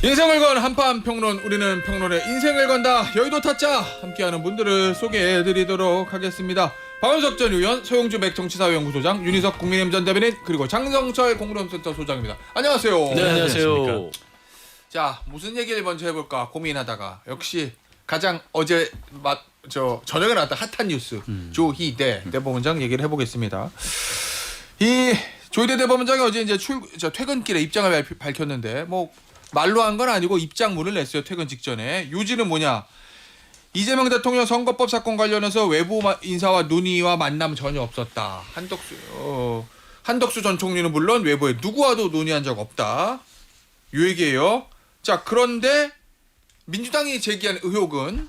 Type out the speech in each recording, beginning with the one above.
인생을 건 한판 평론, 우리는 평론에 인생을 건다. 여의도 타짜 함께하는 분들을 소개해드리도록 하겠습니다. 박원석 전 의원, 소용주 맥정치사회연구소장, 윤희석 국민의힘 전 대변인, 그리고 장성철 공론센터 소장입니다. 안녕하세요. 네, 안녕하세요. 자, 무슨 얘기를 먼저 해볼까 고민하다가 역시 가장 어제 저녁에 나왔던 핫한 뉴스 조희대 대법원장 얘기를 해보겠습니다. 이 조희대 대법원장이 어제 이제 퇴근길에 입장을 밝혔는데 뭐 말로 한 건 아니고 입장문을 냈어요. 퇴근 직전에. 요지는 뭐냐? 이재명 대통령 선거법 사건 관련해서 외부 인사와 논의와 만남 전혀 없었다. 한덕수 전 총리는 물론 외부에 누구와도 논의한 적 없다. 이 얘기예요. 자, 그런데 민주당이 제기한 의혹은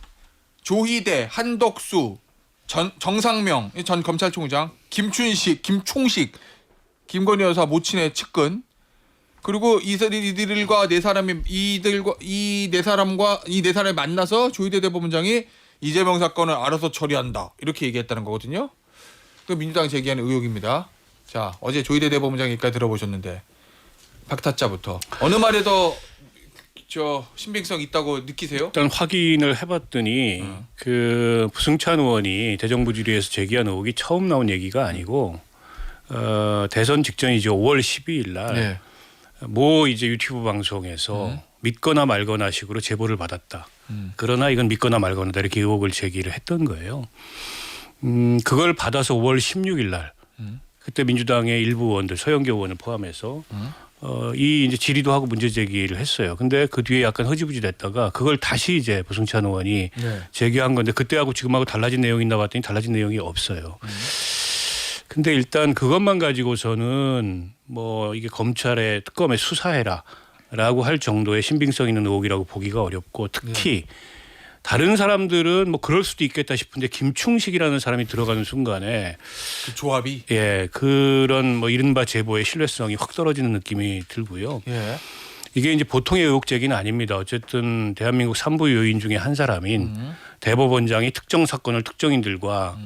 조희대, 한덕수, 정상명 전 검찰총장, 김춘식, 김총식, 김건희 여사 모친의 측근, 그리고 이들과 네 사람이 이 네 사람이 만나서 조희대 대법원장이 이재명 사건을 알아서 처리한다 이렇게 얘기했다는 거거든요. 그 민주당이 제기하는 의혹입니다. 자, 어제 조희대 대법원장 얘기까지 들어보셨는데 박타짜부터 어느 말에 더 신빙성 있다고 느끼세요? 일단 확인을 해봤더니 그 부승찬 의원이 대정부질의에서 제기한 의혹이 처음 나온 얘기가 아니고 대선 직전이죠. 5월 12일 날. 네. 모 이제 유튜브 방송에서 믿거나 말거나 식으로 제보를 받았다. 그러나 이건 믿거나 말거나다 이렇게 의혹을 제기를 했던 거예요. 그걸 받아서 5월 16일 날 그때 민주당의 일부 의원들 서영교 의원을 포함해서 이 이제 질의도 하고 문제 제기를 했어요. 근데 그 뒤에 약간 흐지부지 됐다가 그걸 다시 이제 부승찬 의원이 제기한 건데 그때하고 지금하고 달라진 내용이 있나 봤더니 달라진 내용이 없어요. 근데 일단 그것만 가지고서는 뭐 이게 검찰의 특검에 수사해라라고 할 정도의 신빙성 있는 의혹이라고 보기가 어렵고 특히 다른 사람들은 뭐 그럴 수도 있겠다 싶은데 김충식이라는 사람이 들어가는 순간에 그 조합이 그런 뭐 이른바 제보의 신뢰성이 확 떨어지는 느낌이 들고요. 이게 이제 보통의 의혹 제기는 아닙니다. 어쨌든 대한민국 3부 요인 중에 한 사람인 대법원장이 특정 사건을 특정인들과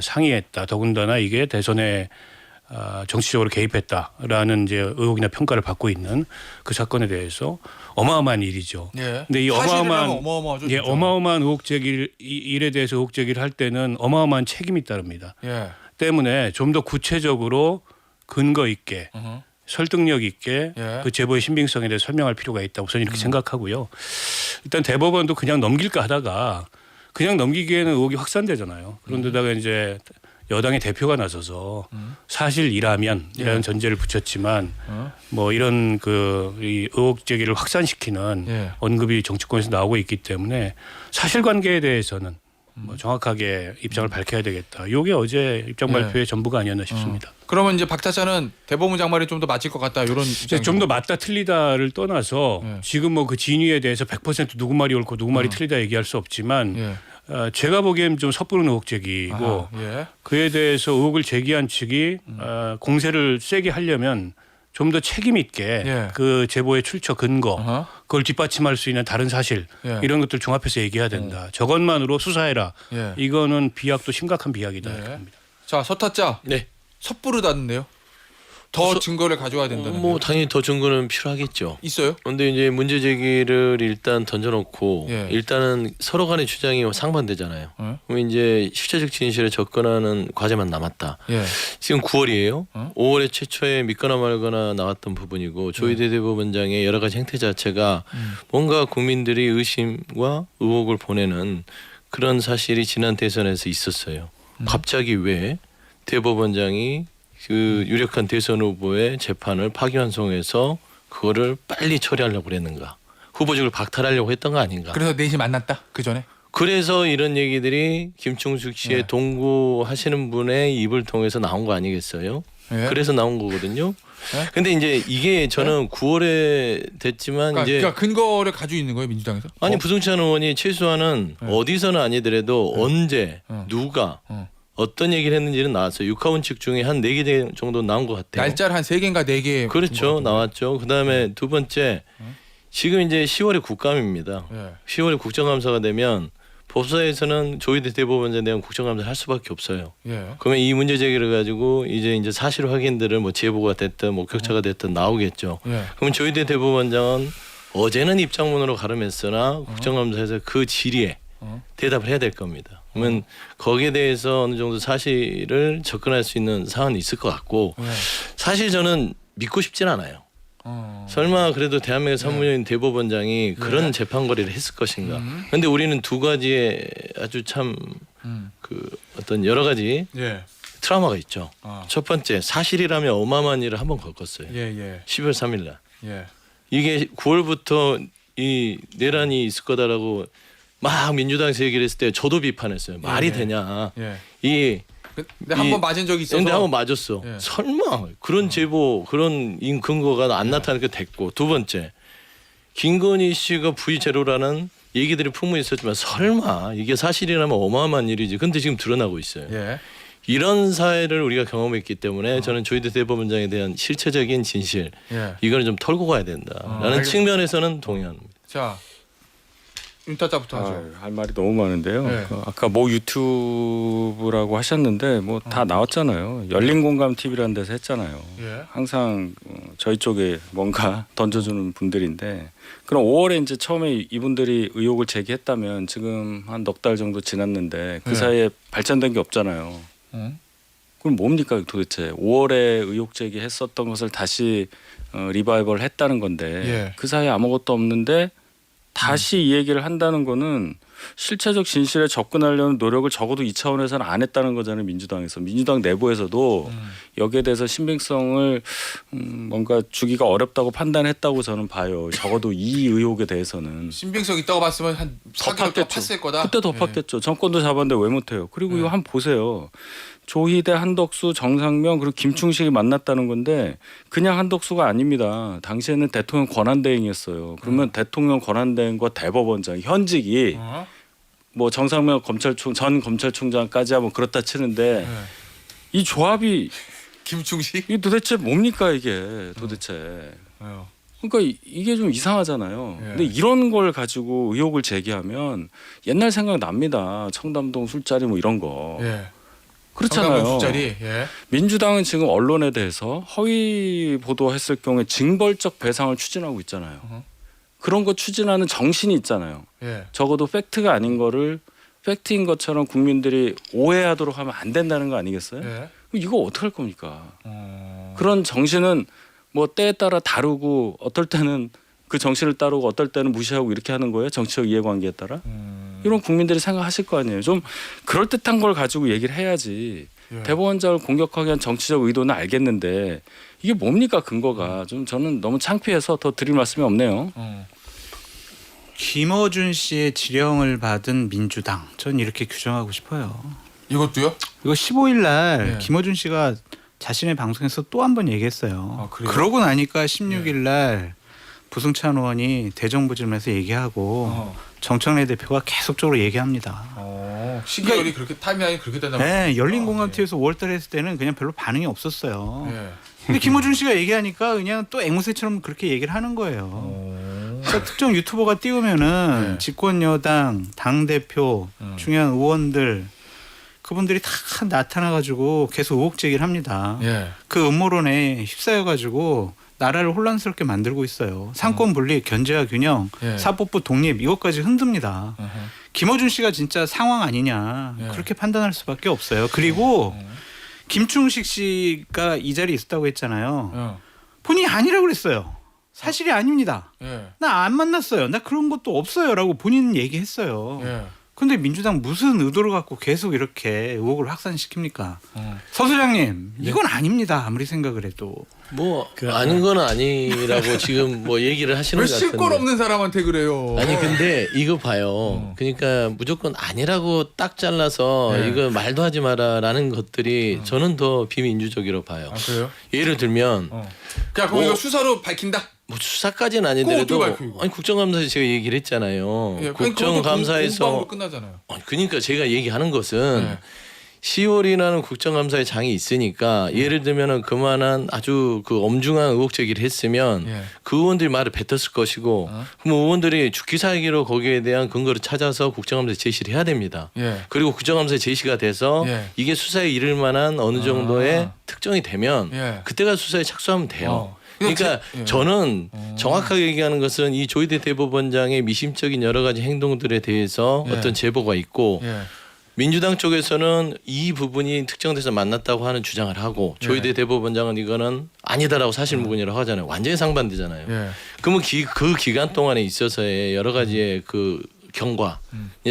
상의했다. 더군다나 이게 대선에 정치적으로 개입했다라는 이제 의혹이나 평가를 받고 있는 그 사건에 대해서 어마어마한 일이죠. 근데 이 어마어마한 의혹 제기 일에 대해서 의혹 제기를 할 때는 어마어마한 책임이 따릅니다. 때문에 좀 더 구체적으로 근거 있게 설득력 있게 그 제보의 신빙성에 대해 설명할 필요가 있다. 우선 이렇게 생각하고요. 일단 대법원도 그냥 넘길까 하다가 그냥 넘기기에는 의혹이 확산되잖아요. 그런데다가 이제 여당의 대표가 나서서 사실이라면이라는 전제를 붙였지만 뭐 이런 이 의혹 제기를 확산시키는 언급이 정치권에서 나오고 있기 때문에 사실관계에 대해서는 뭐 정확하게 입장을 밝혀야 되겠다. 이게 어제 입장 발표의 전부가 아니었나 싶습니다. 그러면 이제 박타짜는 대법원장 말이 좀 더 맞을 것 같다 이런 입장이 좀 더 맞다 틀리다를 떠나서 지금 뭐 그 진위에 대해서 100% 누구 말이 옳고 누구 말이 틀리다 얘기할 수 없지만 제가 보기엔 좀 섣부른 의혹 제기고 그에 대해서 의혹을 제기한 측이 공세를 세게 하려면 좀 더 책임 있게 그 제보의 출처 근거 그걸 뒷받침할 수 있는 다른 사실 이런 것들 종합해서 얘기해야 된다. 저것만으로 수사해라. 이거는 비약도 심각한 비약이다. 자, 서타짜. 섣부르다는데요. 더 증거를 가져와야 된다는. 뭐 당연히 더 증거는 필요하겠죠. 있어요? 그런데 이제 문제 제기를 일단 던져놓고 일단은 서로 간의 주장이 상반되잖아요. 그럼 이제 실체적 진실에 접근하는 과제만 남았다. 지금 9월이에요. 5월에 최초에 믿거나 말거나 나왔던 부분이고 조희대 대법원장의 여러 가지 행태 자체가 뭔가 국민들이 의심과 의혹을 보내는 그런 사실이 지난 대선에서 있었어요. 갑자기 왜 대법원장이 그 유력한 대선 후보의 재판을 파기환송해서 그거를 빨리 처리하려고 그랬는가? 후보직을 박탈하려고 했던 거 아닌가? 그래서 넷이 만났다 그 전에. 그래서 이런 얘기들이 김충식 씨의 동고하시는 분의 입을 통해서 나온 거 아니겠어요? 그래서 나온 거거든요. 근데 이제 이게 저는 9월에 됐지만 그러니까 근거를 가지고 있는 거예요 민주당에서? 아니 부승찬 의원이 최소한은 어디서는 아니더라도 언제 누가 어떤 얘기를 했는지는 나왔어요. 육하원 측 중에 한 4개 정도 나온 것 같아요. 날짜를 한 3개인가 4개. 그렇죠. 나왔죠. 그다음에 두 번째 지금 이제 10월에 국감입니다. 10월에 국정감사가 되면 법사에서는 조희대 대법원장에 대한 국정감사를 할 수밖에 없어요. 그러면 이 문제 제기를 가지고 이제 사실 확인들을 뭐 제보가 됐든 목격자가 됐든 나오겠죠. 그럼 조희대 대법원장은 어제는 입장문으로 가름했으나 국정감사에서 그 질의에 대답을 해야 될 겁니다. 그러면 거기에 대해서 어느 정도 사실을 접근할 수 있는 사안이 있을 것 같고 사실 저는 믿고 싶진 않아요. 설마 그래도 대한민국 사무처인 대법원장이 그런 재판거리를 했을 것인가. 그런데 우리는 두 가지의 아주 참 그 어떤 여러 가지 트라우마가 있죠. 첫 번째 사실이라면 어마어마한 일을 한번 겪었어요. 12월 3일 날. 이게 9월부터 이 내란이 있을 거다라고 막 민주당에서 얘기를 했을 때 저도 비판했어요. 말이 되냐. 근데 한 번 맞은 적이 있어서. 근데 한 번 맞았어. 설마 그런 제보 그런 근거가 안 나타나게 됐고 두 번째 김건희 씨가 V0라는 얘기들이 풍부히 있었지만 설마 이게 사실이라면 어마어마한 일이지. 근데 지금 드러나고 있어요. 이런 사회를 우리가 경험했기 때문에 저는 조희대 대법원장에 대한 실체적인 진실 이거는 좀 털고 가야 된다라는 측면에서는 동의합니다. 자, 윤타짜부터 하죠. 할 말이 너무 많은데요. 그 아까 뭐 유튜브라고 하셨는데 뭐 다 나왔잖아요. 열린공감 TV라는 데서 했잖아요. 항상 저희 쪽에 뭔가 던져주는 분들인데 그럼 5월에 이제 처음에 이분들이 의혹을 제기했다면 지금 한 넉 달 정도 지났는데 그 사이에 발전된 게 없잖아요. 그럼 뭡니까 도대체 5월에 의혹 제기했었던 것을 다시 리바이벌 했다는 건데 그 사이에 아무것도 없는데 다시 이 얘기를 한다는 거는 실체적 진실에 접근하려는 노력을 적어도 이 차원에서는 안 했다는 거잖아요. 민주당 내부에서도 여기에 대해서 신빙성을 뭔가 주기가 어렵다고 판단했다고 저는 봐요. 적어도 이 의혹에 대해서는 신빙성 있다고 봤으면 한 4개월 동안 팠을 거다. 그때 더 팠겠죠. 정권도 잡았는데 왜 못해요. 그리고 이거 한번 보세요. 조희대, 한덕수, 정상명 그리고 김충식이 만났다는 건데 그냥 한덕수가 아닙니다. 당시에는 대통령 권한대행이었어요. 그러면 대통령 권한대행과 대법원장 현직이 뭐 정상명 전 검찰총장까지 하면 그렇다 치는데 이 조합이 김충식? 이게 도대체 뭡니까 이게 도대체. 그러니까 이게 좀 이상하잖아요. 근데 이런 걸 가지고 의혹을 제기하면 옛날 생각 납니다. 청담동 술자리 뭐 이런 거. 그렇잖아요. 민주당은 지금 언론에 대해서 허위 보도했을 경우에 징벌적 배상을 추진하고 있잖아요. 그런 거 추진하는 정신이 있잖아요. 적어도 팩트가 아닌 거를 팩트인 것처럼 국민들이 오해하도록 하면 안 된다는 거 아니겠어요? 이거 어떻게 할 겁니까? 그런 정신은 뭐 때에 따라 다르고 어떨 때는 그 정신을 따르고 어떨 때는 무시하고 이렇게 하는 거예요. 정치적 이해관계에 따라. 이런 국민들이 생각하실 거 아니에요. 좀 그럴듯한 걸 가지고 얘기를 해야지. 대법원장을 공격하기 위한 정치적 의도는 알겠는데 이게 뭡니까 근거가. 좀 저는 너무 창피해서 더 드릴 말씀이 없네요. 김어준 씨의 지령을 받은 민주당. 전 이렇게 규정하고 싶어요. 이것도요? 이거 15일 날 김어준 씨가 자신의 방송에서 또 한 번 얘기했어요. 그러고 나니까 16일 날 부승찬 의원이 대정부질문에서 얘기하고 정청래 대표가 계속적으로 얘기합니다. 시기열이 그렇게 타임라인이 그렇게 된다면? 네, 열린공감TV에서 5월달에 했을 때는 그냥 별로 반응이 없었어요. 근데 김어준 씨가 얘기하니까 그냥 또 앵무새처럼 그렇게 얘기를 하는 거예요. 그러니까 특정 유튜버가 띄우면은 집권 여당 당 대표 중요한 의원들 그분들이 다 나타나가지고 계속 의혹 제기를 합니다. 그 음모론에 휩싸여가지고 나라를 혼란스럽게 만들고 있어요. 상권 분립, 견제와 균형, 사법부 독립 이것까지 흔듭니다. 김어준 씨가 진짜 상황 아니냐 그렇게 판단할 수밖에 없어요. 그리고 김충식 씨가 이 자리에 있었다고 했잖아요. 본인이 아니라고 그랬어요. 사실이 아닙니다. 나 안 만났어요. 나 그런 것도 없어요라고 본인은 얘기했어요. 근데 민주당 무슨 의도를 갖고 계속 이렇게 의혹을 확산시킵니까? 서 소장님 이건 아닙니다. 아무리 생각을 해도. 뭐 아닌 건 아니라고 지금 뭐 얘기를 하시는 것 왜 같은데. 실권 없는 사람한테 그래요? 아니 근데 이거 봐요. 그러니까 무조건 아니라고 딱 잘라서 이거 말도 하지 마라라는 것들이 저는 더 비민주적이라고 봐요. 그래요? 예를 들면 그냥 그럼 이거 수사로 밝힌다? 뭐 수사까지는 아니더라도 아니 국정감사에서 제가 얘기를 했잖아요. 국정감사에서 공방으로 끝나잖아요. 그러니까 제가 얘기하는 것은 10월이라는 국정감사의 장이 있으니까 예를 들면은 그만한 아주 그 엄중한 의혹 제기를 했으면 그 의원들이 말을 뱉었을 것이고 그럼 의원들이 주기사기로 거기에 대한 근거를 찾아서 국정감사에 제시를 해야 됩니다. 그리고 국정감사에 제시가 돼서 이게 수사에 이를 만한 어느 정도의 특정이 되면 그때가 수사에 착수하면 돼요. 그러니까 저는 정확하게 얘기하는 것은 이 조희대 대법원장의 미심적인 여러 가지 행동들에 대해서 어떤 제보가 있고 민주당 쪽에서는 이 부분이 특정돼서 만났다고 하는 주장을 하고 조희대 대법원장은 이거는 아니다라고 사실무근이라고 하잖아요. 완전히 상반되잖아요. 그러면 그 기간 동안에 있어서의 여러 가지의 그 경과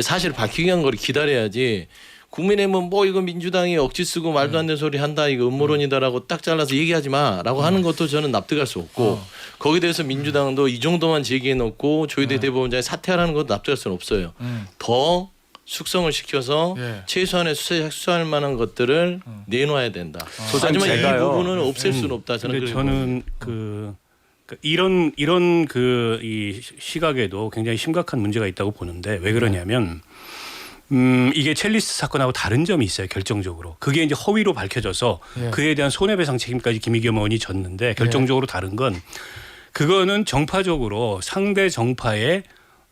사실 밝히기 한 거를 기다려야지 국민의힘은 뭐 이거 민주당이 억지 쓰고 말도 안 되는 소리 한다 이거 음모론이다라고 딱 잘라서 얘기하지 마라고 하는 것도 저는 납득할 수 없고 거기에 대해서 민주당도 이 정도만 제기해 놓고 조희대 대법원장이 사퇴하라는 것도 납득할 수는 없어요. 더 숙성을 시켜서 최소한의 수사할 만한 것들을 내놔야 된다. 하지만 이 부분은 없앨 수는 없다. 저는 이런 이 시각에도 굉장히 심각한 문제가 있다고 보는데 왜 그러냐면 이게 첼리스트 사건하고 다른 점이 있어요. 결정적으로 그게 이제 허위로 밝혀져서 그에 대한 손해배상 책임까지 김의겸 의원이 졌는데 결정적으로 다른 건 그거는 정파적으로 상대 정파의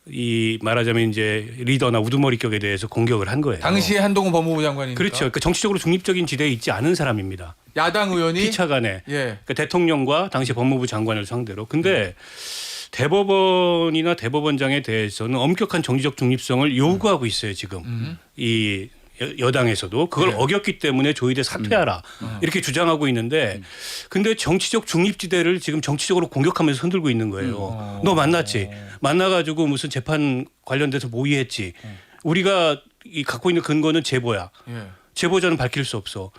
이 말하자면 이제 리더나 우두머리격에 대해서 공격을 한 거예요. 당시에 한동훈 법무부 장관이니까. 그렇죠. 그러니까 정치적으로 중립적인 지대에 있지 않은 사람입니다. 야당 의원이 피차간에 그러니까 대통령과 당시 법무부 장관을 상대로. 근데 대법원이나 대법원장에 대해서는 엄격한 정치적 중립성을 요구하고 있어요. 지금 이 여당에서도 그걸 어겼기 때문에 조희대 사퇴하라 이렇게 주장하고 있는데 근데 정치적 중립지대를 지금 정치적으로 공격하면서 흔들고 있는 거예요. 너 만났지? 만나가지고 무슨 재판 관련돼서 모의했지? 우리가 갖고 있는 근거는 제보야. 제보자는 밝힐 수 없어.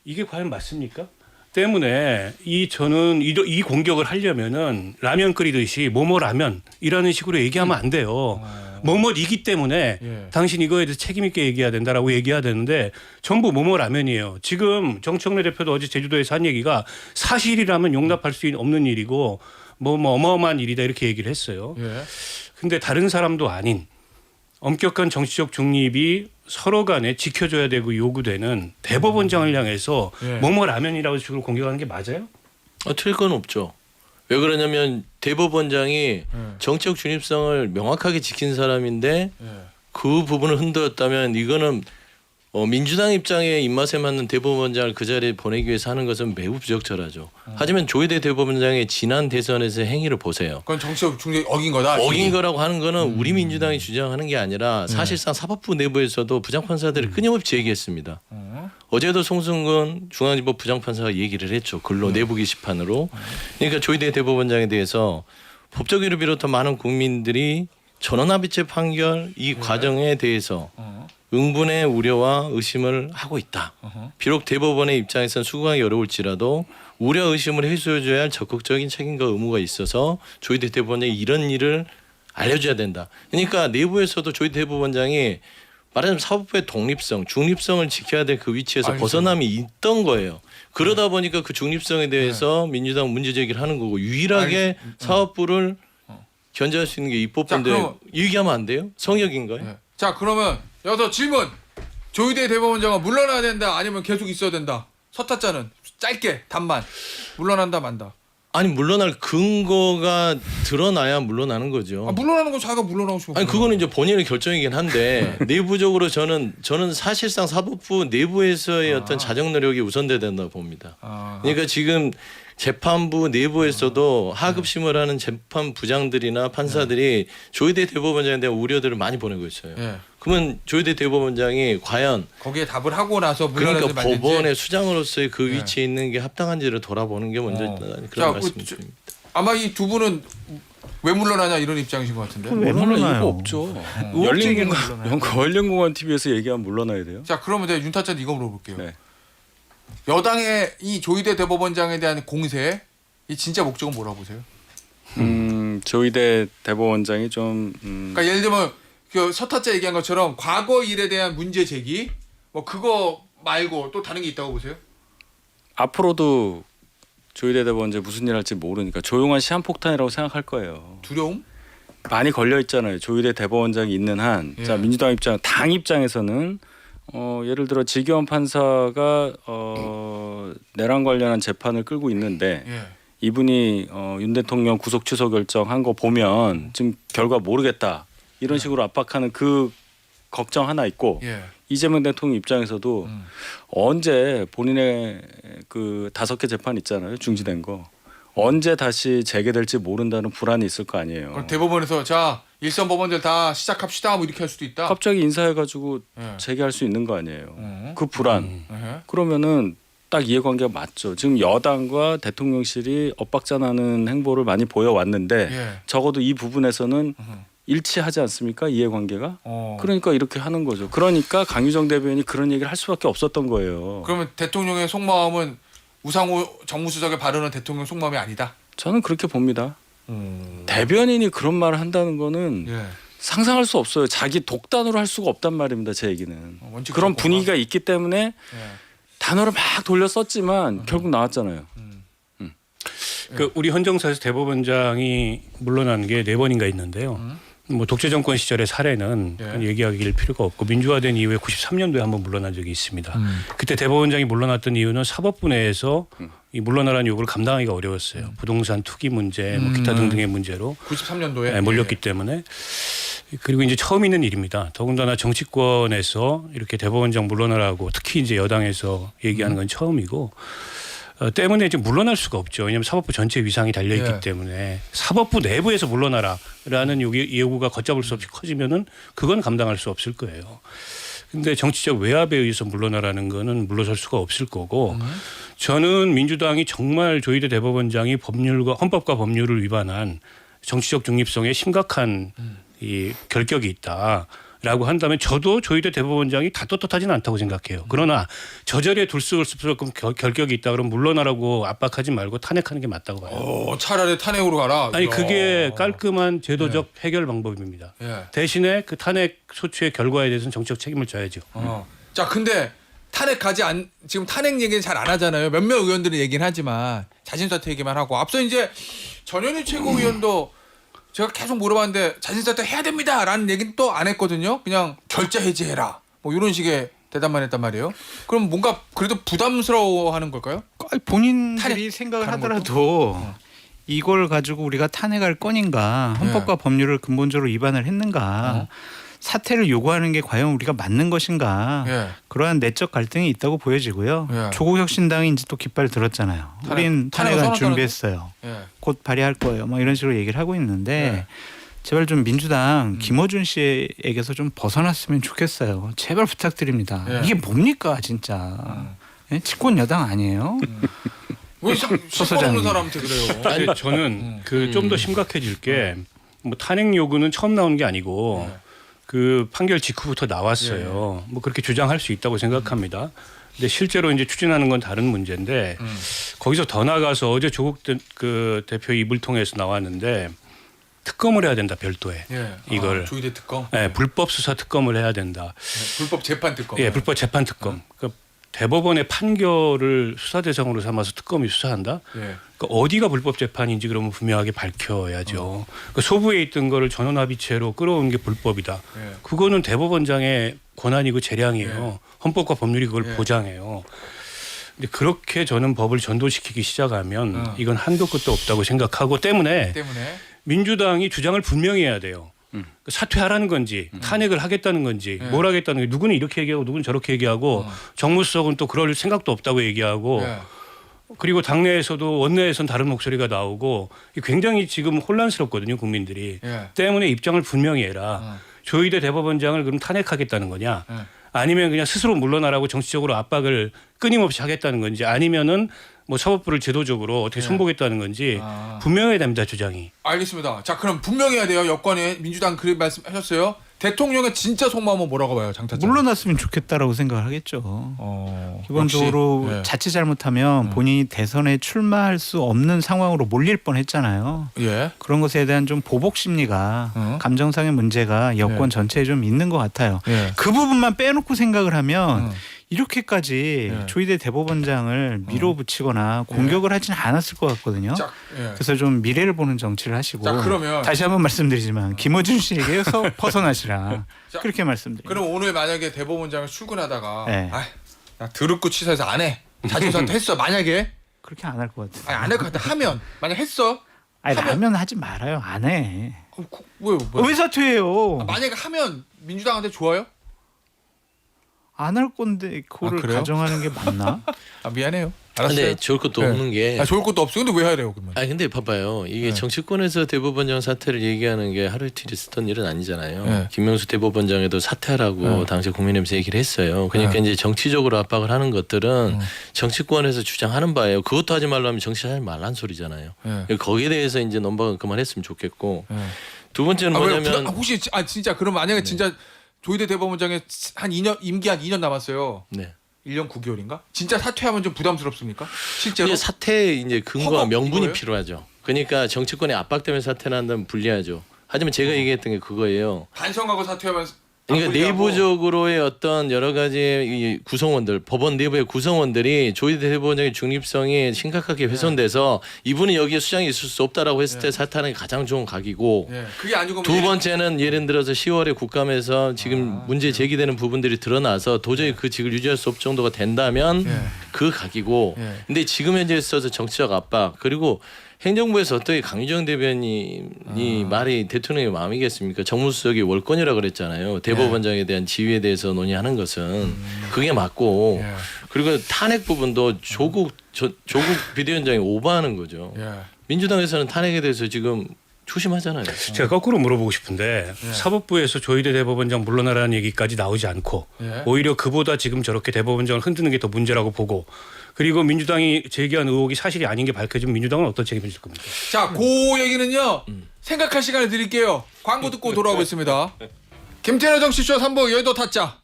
이게 과연 맞습니까? 때문에 저는 이 공격을 하려면은 라면 끓이듯이 뭐뭐 라면이라는 식으로 얘기하면 안 돼요. 뭐뭐이기 때문에 당신 이거에 대해서 책임 있게 얘기해야 된다라고 얘기해야 되는데 전부 뭐뭐 라면이에요. 지금 정청래 대표도 어제 제주도에서 한 얘기가 사실이라면 용납할 수 없는 일이고 뭐 어마어마한 일이다 이렇게 얘기를 했어요. 근데 다른 사람도 아닌 엄격한 정치적 중립이 서로 간에 지켜줘야 되고 요구되는 대법원장을 향해서 뭐뭐 라면이라고 식으로 공격하는 게 맞아요? 틀릴 건 없죠. 왜 그러냐면 대법원장이 정치적 중립성을 명확하게 지킨 사람인데 그 부분을 흔들었다면 이거는 민주당 입장의 입맛에 맞는 대법원장을 그 자리에 보내기 위해서 하는 것은 매우 부적절하죠. 하지만 조희대 대법원장의 지난 대선에서의 행위를 보세요. 그건 정치적 중립 어긴 거다. 어긴 거라고 하는 거는 우리 민주당이 주장하는 게 아니라 사실상 사법부 내부에서도 부장판사들이 끊임없이 제기했습니다. 어제도 송승근 중앙지법 부장판사가 얘기를 했죠. 글로 내부 게시판으로. 그러니까 조희대 대법원장에 대해서 법조계를 비롯한 많은 국민들이 전원합의체 판결 이 과정에 대해서 응분의 우려와 의심을 하고 있다. 비록 대법원의 입장에서는 수긍하기 어려울지라도 우려 의심을 해소해줘야 할 적극적인 책임과 의무가 있어서 조희대 대법원장이 이런 일을 알려줘야 된다. 그러니까 내부에서도 조희대 대법원장이 말하자면 사법부의 독립성, 중립성을 지켜야 될 그 위치에서 벗어남이 있던 거예요. 그러다 보니까 그 중립성에 대해서 민주당 문제 제기를 하는 거고 유일하게 사법부를 견제할 수 있는 게 입법부인데 얘기하면 안 돼요? 성역인가요? 자 그러면 여기서 질문. 조희대 대법원장은 물러나야 된다 아니면 계속 있어야 된다. 서타자는 짧게 답만. 물러난다 만다. 아니 물러날 근거가 드러나야 물러나는 거죠. 물러나는 건 자기가 물러나고 싶어. 아니 그거는 이제 본인의 결정이긴 한데 내부적으로 저는 사실상 사법부 내부에서의 어떤 자정 노력이 우선돼야 된다고 봅니다. 그러니까 지금 재판부 내부에서도 하급심을 하는 재판부장들이나 판사들이 조희대 대법원장에 대한 우려들을 많이 보내고 있어요. 그러면 조희대 대법원장이 과연 거기에 답을 하고 나서 그러니까 법원의 수장으로서의 그 위치에 있는 게 합당한지를 돌아보는 게 먼저 그런 말씀입니다. 아마 이 두 분은 왜 물러나냐 이런 입장이신 것 같은데. 왜 물러나요? 이거 없죠. 열린공간 TV에서 얘기하면 물러나야 돼요. 자 그러면 제가 윤타찬 이거 물어볼게요. 네. 여당의 이 조희대 대법원장에 대한 공세 이 진짜 목적은 뭐라고 보세요? 조희대 대법원장이 좀 그러니까 예를 들면 그 서타자 얘기한 것처럼 과거 일에 대한 문제 제기 뭐 그거 말고 또 다른 게 있다고 보세요? 앞으로도 조희대 대법원장이 무슨 일 할지 모르니까 조용한 시한폭탄이라고 생각할 거예요. 두려움? 많이 걸려 있잖아요. 조희대 대법원장이 있는 한. 자 민주당 당 입장에서는 예를 들어 지기현 판사가 내란 관련한 재판을 끌고 있는데 이분이 윤 대통령 구속 취소 결정한 거 보면 지금 결과 모르겠다 이런 식으로 압박하는 그 걱정 하나 있고 이재명 대통령 입장에서도 언제 본인의 그 5개 재판 있잖아요 중지된 거 언제 다시 재개될지 모른다는 불안이 있을 거 아니에요. 그럼 대법원에서 자 일선 법원들 다 시작합시다 뭐 이렇게 할 수도 있다. 갑자기 인사해가지고 재개할 수 있는 거 아니에요. 그 불안. 그러면은 딱 이해관계가 맞죠. 지금 여당과 대통령실이 엇박자나는 행보를 많이 보여왔는데 적어도 이 부분에서는 일치하지 않습니까? 이해관계가. 그러니까 이렇게 하는 거죠. 그러니까 강유정 대변인이 그런 얘기를 할 수밖에 없었던 거예요. 그러면 대통령의 속마음은 우상호 정무수석의 발언은 대통령 속마음이 아니다. 저는 그렇게 봅니다. 대변인이 그런 말을 한다는 거는 상상할 수 없어요. 자기 독단으로 할 수가 없단 말입니다. 제 얘기는. 그런 분위기가 있기 때문에 단어를 막 돌려 썼지만 결국 나왔잖아요. 그 우리 헌정사에서 대법원장이 물러난 게 4번인가 있는데요. 뭐 독재 정권 시절의 사례는 얘기하길 필요가 없고 민주화된 이후에 93년도에 한번 물러난 적이 있습니다. 그때 대법원장이 물러났던 이유는 사법부 내에서 이 물러나라는 요구를 감당하기가 어려웠어요. 부동산 투기 문제, 뭐 기타 등등의 문제로 93년도에 몰렸기 때문에. 그리고 이제 처음 있는 일입니다. 더군다나 정치권에서 이렇게 대법원장 물러나라고 특히 이제 여당에서 얘기하는 건 처음이고 때문에 이제 물러날 수가 없죠. 왜냐하면 사법부 전체 위상이 달려있기 때문에 사법부 내부에서 물러나라라는 요구가 걷잡을 수 없이 커지면은 그건 감당할 수 없을 거예요. 근데 정치적 외압에 의해서 물러나라는 거는 물러설 수가 없을 거고 저는 민주당이 정말 조희대 대법원장이 헌법과 법률을 위반한 정치적 중립성에 심각한 이 결격이 있다라고 한다면 저도 조희대 대법원장이 다 떳떳하지는 않다고 생각해요. 그러나 저 자리에 둘 수 없을 만큼 결격이 있다 그러면 물러나라고 압박하지 말고 탄핵하는 게 맞다고 봐요. 차라리 탄핵으로 가라. 아니 그게 깔끔한 제도적 해결 방법입니다. 대신에 그 탄핵 소추의 결과에 대해서는 정치적 책임을 져야죠. 자 근데 지금 탄핵 얘기는 잘 안 하잖아요. 몇몇 의원들은 얘기는 하지만 자진사퇴 얘기만 하고 앞서 이제 전현희 최고위원도 제가 계속 물어봤는데 자진사퇴 해야 됩니다라는 얘기는 또 안 했거든요. 그냥 결자 해지해라 뭐 이런 식의 대답만 했단 말이에요. 그럼 뭔가 그래도 부담스러워하는 걸까요? 본인들이 생각을 하더라도 이걸 가지고 우리가 탄핵할 건인가 헌법과 법률을 근본적으로 위반을 했는가 사퇴를 요구하는 게 과연 우리가 맞는 것인가 그러한 내적 갈등이 있다고 보여지고요. 조국 혁신당이 이제 또 깃발 들었잖아요. 우린 탄핵안 준비했어요. 곧 발의할 거예요. 뭐 이런 식으로 얘기를 하고 있는데 제발 좀 민주당 김어준 씨에게서 좀 벗어났으면 좋겠어요. 제발 부탁드립니다. 이게 뭡니까 진짜. 집권 여당 아니에요? 왜 실권 없는 사람한테 그래요? 아니, 저는 그 좀 더 심각해질 게 뭐 탄핵 요구는 처음 나온 게 아니고 그 판결 직후부터 나왔어요. 뭐 그렇게 주장할 수 있다고 생각합니다. 근데 실제로 이제 추진하는 건 다른 문제인데 거기서 더 나가서 어제 조국 그 대표 입을 통해서 나왔는데 특검을 해야 된다 별도에 이걸 조희대 특검. 불법 수사 특검을 해야 된다. 불법 재판 특검. 불법 재판 특검. 그러니까 대법원의 판결을 수사 대상으로 삼아서 특검이 수사한다. 그러니까 어디가 불법 재판인지 그러면 분명하게 밝혀야죠. 그러니까 소부에 있던 거를 전원합의체로 끌어오는 게 불법이다. 그거는 대법원장의 권한이고 재량이에요. 헌법과 법률이 그걸 보장해요. 근데 그렇게 저는 법을 전도시키기 시작하면 이건 한도 끝도 없다고 생각하고 때문에 민주당이 주장을 분명히 해야 돼요. 사퇴하라는 건지 탄핵을 하겠다는 건지 뭘 하겠다는 건지 누구는 이렇게 얘기하고 누구는 저렇게 얘기하고 정무수석은 또 그럴 생각도 없다고 얘기하고 그리고 당내에서도 원내에서는 다른 목소리가 나오고 굉장히 지금 혼란스럽거든요. 국민들이. 때문에 입장을 분명히 해라. 조희대 대법원장을 그럼 탄핵하겠다는 거냐 아니면 그냥 스스로 물러나라고 정치적으로 압박을 끊임없이 하겠다는 건지 아니면은 뭐 사법부를 제도적으로 어떻게 손보겠다는 건지 분명해야 됩니다. 주장이. 알겠습니다. 자 그럼 분명해야 돼요. 여권에 민주당 그렇게 말씀하셨어요. 대통령의 진짜 속마음은 뭐라고 봐요, 장타장? 물러났으면 좋겠다라고 생각을 하겠죠. 기본적으로 역시, 자칫 잘못하면 본인이 대선에 출마할 수 없는 상황으로 몰릴 뻔했잖아요. 그런 것에 대한 좀 보복 심리가 감정상의 문제가 여권 전체에 좀 있는 것 같아요. 그 부분만 빼놓고 생각을 하면 이렇게까지 조희대 대법원장을 밀어붙이거나 공격을 하지는 않았을 것 같거든요. 그래서 좀 미래를 보는 정치를 하시고 그러면 다시 한번 말씀드리지만 김어준 씨에게서 벗어나시라 그렇게 말씀드립니다. 그럼 오늘 만약에 대법원장을 출근하다가 나 드럽고 치사해서 안 해. 자진사퇴 했어. 만약에 그렇게 안 할 것 같아요. 안 할 것 같아. 하면 만약 했어. 하면 하지 말아요. 안 해. 왜 사퇴해요? 만약에 하면 민주당한테 좋아요? 안 할 건데 그거를 가정하는 게 맞나? 미안해요. 알았어요. 근데 좋을 것도 네. 없는 게. 좋을 것도 없어. 근데 왜 해야 돼요, 그러면? 근데 봐봐요. 이게 네. 정치권에서 대법원장 사퇴를 얘기하는 게 하루 이틀 있었던 일은 아니잖아요. 네. 김명수 대법원장에도 사퇴하라고 당시 국민의힘에서 얘기를 했어요. 그러니까 이제 정치적으로 압박을 하는 것들은 정치권에서 주장하는 바예요. 그것도 하지 말라면 정치하지 말란 소리잖아요. 거기에 대해서 이제 넘버가 그만했으면 좋겠고. 두 번째는 뭐냐면 혹시 진짜 그럼 만약에 진짜 조희대 대법원장의 한 2년 임기 한 2년 남았어요. 네. 1년 9개월인가? 진짜 사퇴하면 좀 부담스럽습니까? 실제로? 이제 사퇴의 이제 근거와 허법 명분이 이거예요? 필요하죠. 그러니까 정치권의 압박 때문에 사퇴를 한다면 불리하죠. 하지만 제가 얘기했던 게 그거예요. 반성하고 사퇴하면 그러니까 내부적으로의 어떤 여러 가지의 이 구성원들, 법원 내부의 구성원들이 조희대 대법원장의 중립성이 심각하게 훼손돼서 이분이 여기에 수장이 있을 수 없다라고 했을 때 사퇴하는 게 가장 좋은 각이고 그게 아니고 두 번째는 예를 들어서 10월에 국감에서 지금 문제 제기되는 부분들이 드러나서 도저히 그 직을 유지할 수 없을 정도가 된다면 그 각이고 근데 지금 현재 있어서 정치적 압박 그리고 행정부에서 어떻게 강유정 대변인이 말이 대통령의 마음이겠습니까? 정무수석이 월권이라 그랬잖아요. 대법원장에 대한 지위에 대해서 논의하는 것은 그게 맞고 그리고 탄핵 부분도 조국 비대위원장이 오버하는 거죠. 민주당에서는 탄핵에 대해서 지금 조심하잖아요. 제가 거꾸로 물어보고 싶은데 사법부에서 조희대 대법원장 물러나라는 얘기까지 나오지 않고 오히려 그보다 지금 저렇게 대법원장을 흔드는 게 더 문제라고 보고 그리고 민주당이 제기한 의혹이 사실이 아닌 게 밝혀지면 민주당은 어떤 책임을 질 겁니까? 자, 그 얘기는요. 생각할 시간을 드릴게요. 광고 듣고 돌아오겠습니다. 김태현 정치쇼 3부 여의도 타짜.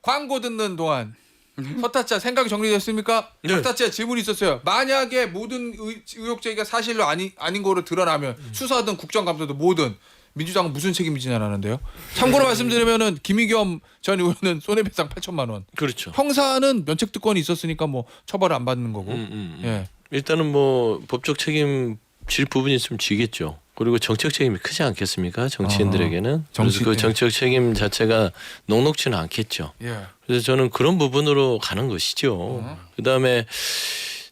광고 듣는 동안 서타짜 생각이 정리됐습니까? 서타짜 질문이 있었어요. 만약에 모든 의혹 제기가 사실로 아닌 거로 드러나면 수사든 국정감사든 뭐든 민주당은 무슨 책임을 지냐라는데요. 참고로 말씀드리면은 김의겸 전 의원은 손해배상 8천만 원. 그렇죠. 형사는 면책특권이 있었으니까 뭐 처벌을 안 받는 거고. 일단은 뭐 법적 책임 질 부분이 있으면 지겠죠. 그리고 정책 책임이 크지 않겠습니까? 정치인들에게는. 그래서 그 정책 책임 자체가 녹록지는 않겠죠. 그래서 저는 그런 부분으로 가는 것이죠. 그다음에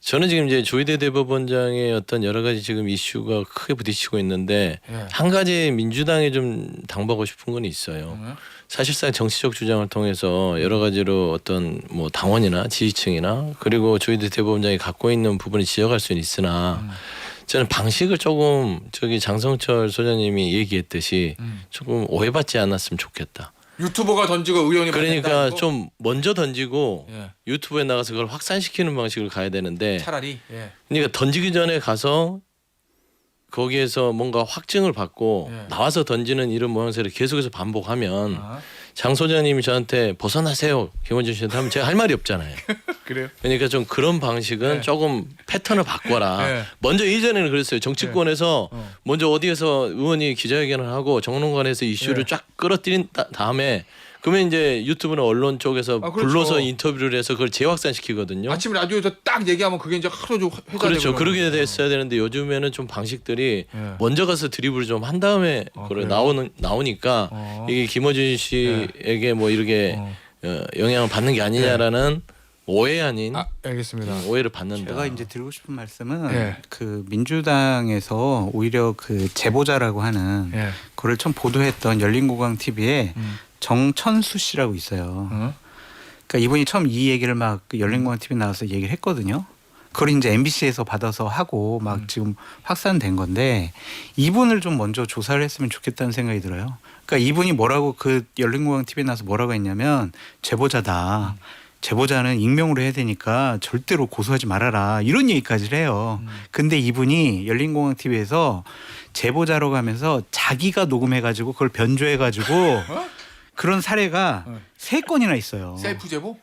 저는 지금 이제 조희대 대법원장의 어떤 여러 가지 지금 이슈가 크게 부딪히고 있는데 한 가지 민주당에 좀 당부하고 싶은 건 있어요. 사실상 정치적 주장을 통해서 여러 가지로 어떤 뭐 당원이나 지지층이나 그리고 조희대 대법원장이 갖고 있는 부분을 지적할 수는 있으나 저는 방식을 조금 장성철 소장님이 얘기했듯이 조금 오해받지 않았으면 좋겠다. 유튜버가 던지고 의원이 그러니까 좀 먼저 던지고 유튜브에 나가서 그걸 확산시키는 방식으로 가야 되는데 차라리 그러니까 던지기 전에 가서 거기에서 뭔가 확증을 받고 나와서 던지는 이런 모양새를 계속해서 반복하면 장 소장님이 저한테 벗어나세요 김원준 씨한테 하면 제가 할 말이 없잖아요. 그래요? 그러니까 좀 그런 방식은 조금 패턴을 바꿔라. 먼저 이전에는 그랬어요. 정치권에서 먼저 어디에서 의원이 기자회견을 하고 정론관에서 이슈를 쫙 끌어들인 다음에 그러면 이제 유튜브나 언론 쪽에서 그렇죠. 불러서 인터뷰를 해서 그걸 재확산시키거든요. 아침 라디오에서 딱 얘기하면 그게 이제 하루 좀 회자되고 그렇죠. 그러게 됐어야 되는데 요즘에는 좀 방식들이 먼저 가서 드리블을 좀 한 다음에 그걸 나오니까 이게 김어준 씨에게 뭐 이렇게 영향을 받는 게 아니냐라는 오해 아닌 알겠습니다. 오해를 받는다. 제가 이제 드리고 싶은 말씀은 그 민주당에서 오히려 그 제보자라고 하는 그걸 처음 보도했던 열린공감 TV에 정천수 씨라고 있어요. 그러니까 이분이 처음 이 얘기를 막 그 열린공감 TV 나와서 얘기를 했거든요. 그걸 이제 MBC에서 받아서 하고 막 지금 확산된 건데 이분을 좀 먼저 조사를 했으면 좋겠다는 생각이 들어요. 그러니까 이분이 뭐라고 그 열린공감 TV에 나와서 뭐라고 했냐면 제보자다. 제보자는 익명으로 해야 되니까 절대로 고소하지 말아라 이런 얘기까지를 해요. 근데 이분이 열린공감 TV에서 제보자라고 하면서 자기가 녹음해가지고 그걸 변조해가지고 그런 사례가 3건이나 있어요. 셀프 제보?